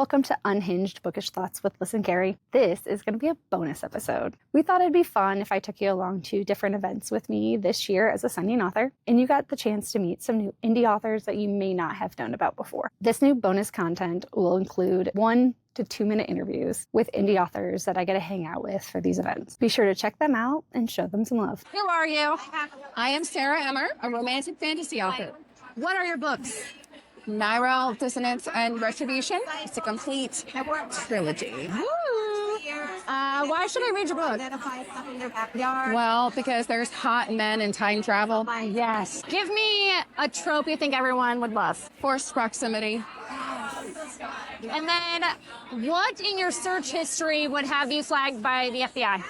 Welcome to Unhinged Bookish Thoughts with Liz and Gary. This is going to be a bonus episode. We thought it'd be fun if I took you along to different events with me this year as a signing author, and you got the chance to meet some new indie authors that you may not have known about before. This new bonus content will include 1 to 2 minute interviews with indie authors that I get to hang out with for these events. Be sure to check them out and show them some love. Who are you? I am Sarah Emmer, a romantic fantasy author. What are your books? Spiral, Dissonance, and Retribution. It's a complete trilogy. Why should I read your book? Well, because there's hot men and time travel. Yes. Give me a trope you think everyone would love. Forced proximity. And then, what in your search history would have you flagged by the FBI?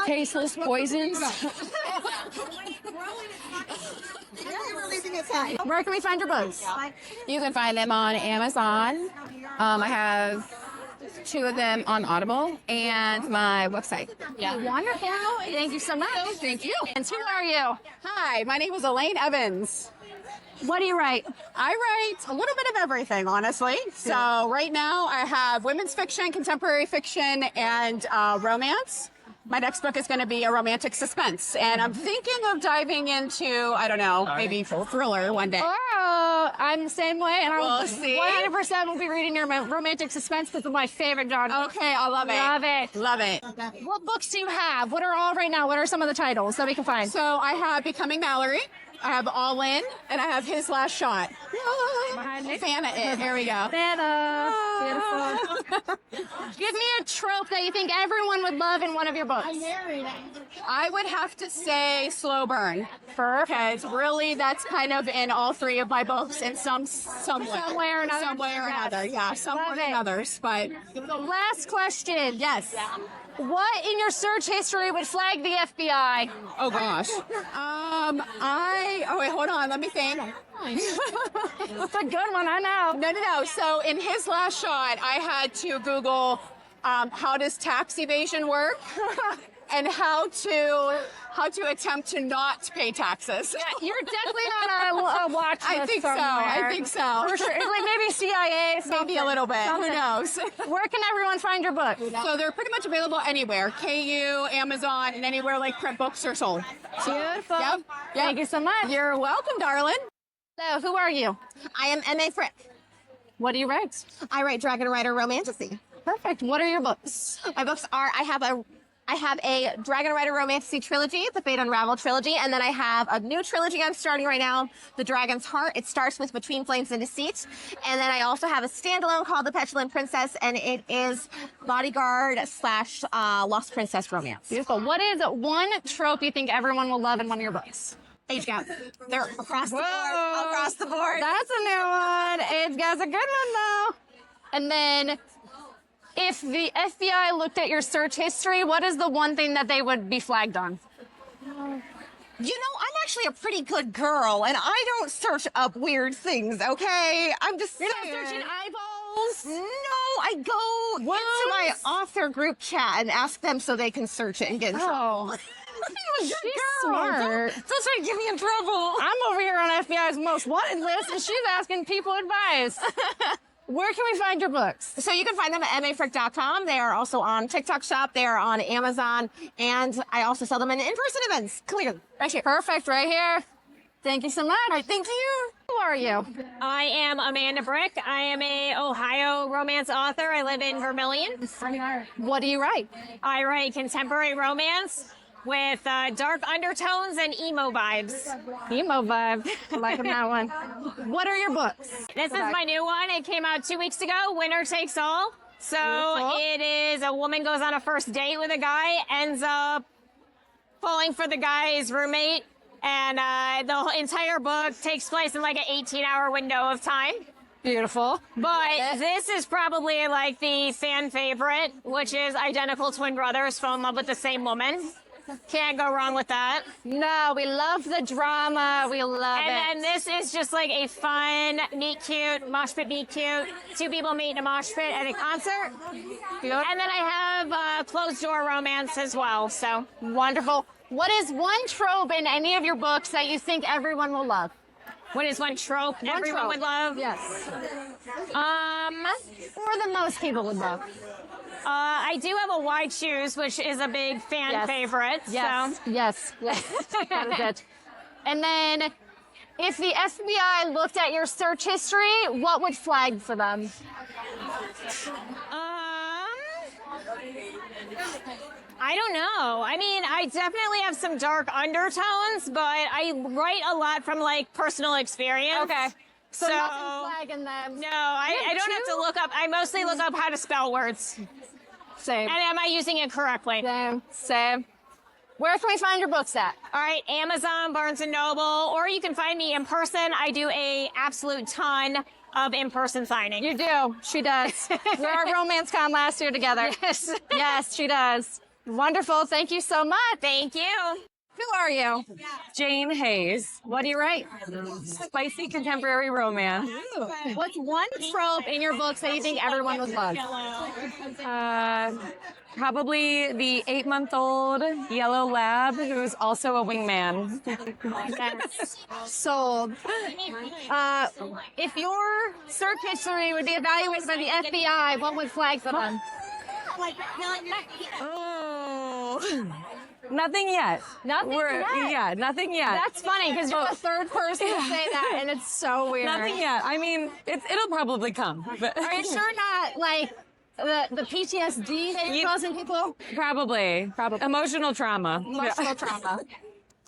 Tasteless poisons. Where can we find your books? You can find them on Amazon. I have 2 of them on Audible and my website. Yeah. Wonderful. Thank you so much. Thank you. And who are you? Hi, my name is Elaine Evans. What do you write? I write a little bit of everything, honestly. So right now I have women's fiction, contemporary fiction, and romance. My next book is going to be a romantic suspense. And I'm thinking of diving into, I don't know, maybe thriller one day. Oh, I'm the same way. And We'll see. 100% will be reading your romantic suspense because it's my favorite genre. Okay, I love it. Love it. Love it. What books do you have? What are all right now? What are some of the titles that we can find? So I have Becoming Mallory. I have All In, and I have His Last Shot. Fan of it. Here we go. Santa. Beautiful. Give me a trope that you think everyone would love in one of your books. I would have to say Slow Burn. Because really that's kind of in all 3 of my books in some way. Somewhere or another. Somewhere or another, yeah. Some more than others, but... Last question. Yes. What in your search history would flag the FBI? Oh, gosh. Oh, wait, hold on. Let me think. That's a good one, I know. No. So in His Last Shot, I had to Google how does tax evasion work and how to attempt to not pay taxes. Yeah, you're definitely on a watch list I think somewhere. so. I think so. For sure. Like maybe CIA. Maybe a little bit. Something. Who knows? Where can everyone find your book? So they're pretty much available anywhere. KU, Amazon, and anywhere like print books are sold. Beautiful. Yep. Thank you so much. You're welcome, darling. So, who are you? I am M.A. Frick. What do you write? I write Dragon Rider Romantasy. Perfect. What are your books? My books are, I have a Dragon Rider Romantasy trilogy, the Fate Unraveled trilogy, and then I have a new trilogy I'm starting right now, The Dragon's Heart. It starts with Between Flames and Deceit. And then I also have a standalone called The Petulant Princess, and it is bodyguard / Lost Princess romance. Beautiful. What is one trope you think everyone will love in one of your books? Age gap. They're across the board. Across the board. That's a new one. Age gap's a good one, though. And then, if the FBI looked at your search history, what is the one thing that they would be flagged on? You know, I'm actually a pretty good girl, and I don't search up weird things, okay? I'm just You're saying. not searching eyeballs? No, I go into my author group chat and ask them so they can search it and get in trouble. She's smart. Don't try to get me in trouble. I'm over here on FBI's most wanted list, and she's asking people advice. Where can we find your books? So you can find them at mafrick.com. They are also on TikTok Shop. They are on Amazon. And I also sell them in in-person events. Clearly. Right here. Perfect. Right here. Thank you so much. All right, thank you. Who are you? I am Amanda Bryk. I am a Ohio romance author. I live in Vermillion. What do you write? I write contemporary romance with dark undertones and emo vibes. Emo vibe. Liking that one. What are your books? This is my new one. It came out 2 weeks ago. Winner Takes All. So Beautiful. it is a woman goes on a first date with a guy, ends up falling for the guy's roommate, and the whole entire book takes place in like an 18-hour window of time. Beautiful. But this is probably like the fan favorite, which is identical twin brothers fall in love with the same woman. Can't go wrong with that. No, we love the drama. We love it. And then this is just like a fun, meet cute, mosh pit meet cute. 2 people meet in a mosh pit at a concert. And then I have closed door romance as well. So Wonderful. What is one trope in any of your books that you think everyone will love? What is one trope everyone would love? Yes. Or the most people would love. I do have a wide shoes, which is a big fan favorite. Yes. So. Yes. That is it. And then, if the FBI looked at your search history, what would flag for them? I don't know. I mean, I definitely have some dark undertones, but I write a lot from like personal experience. Okay. So So nothing flagging them. no, I don't have to look up. I mostly look up how to spell words. Same. And am I using it correctly? Same. Where can we find your books at? All right, Amazon, Barnes & Noble, or you can find me in person. I do a absolute ton of in-person signing. You do. She does. We were at Romance Con last year together. Yes. Yes, she does. Wonderful. Thank you so much. Thank you. Who are you? Jane Hayes. What do you write? Spicy contemporary romance. What's one trope in your books that you think everyone would love? Probably the 8-month-old yellow lab who's also a wingman. Sold. If your search history would be evaluated by the FBI, what would flag for them? Oh. Nothing yet. Nothing yet? Yeah, nothing yet. That's funny because you're the third person to say that, and it's so weird. Nothing yet. I mean, it'll probably come. But Are you sure not like the PTSD that you're causing people? Probably. Emotional trauma. Emotional trauma.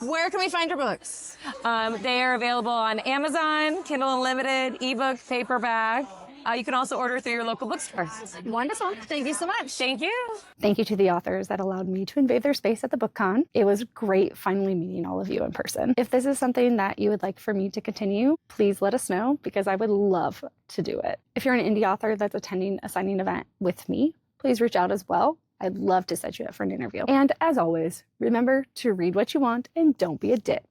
Where can we find your books? They are available on Amazon, Kindle Unlimited, ebook, paperback. You can also order through your local bookstore. Wonderful. Thank you so much. Thank you. Thank you to the authors that allowed me to invade their space at the BookCon. It was great finally meeting all of you in person. If this is something that you would like for me to continue, please let us know because I would love to do it. If you're an indie author that's attending a signing event with me, please reach out as well. I'd love to set you up for an interview. And as always, remember to read what you want and don't be a dick.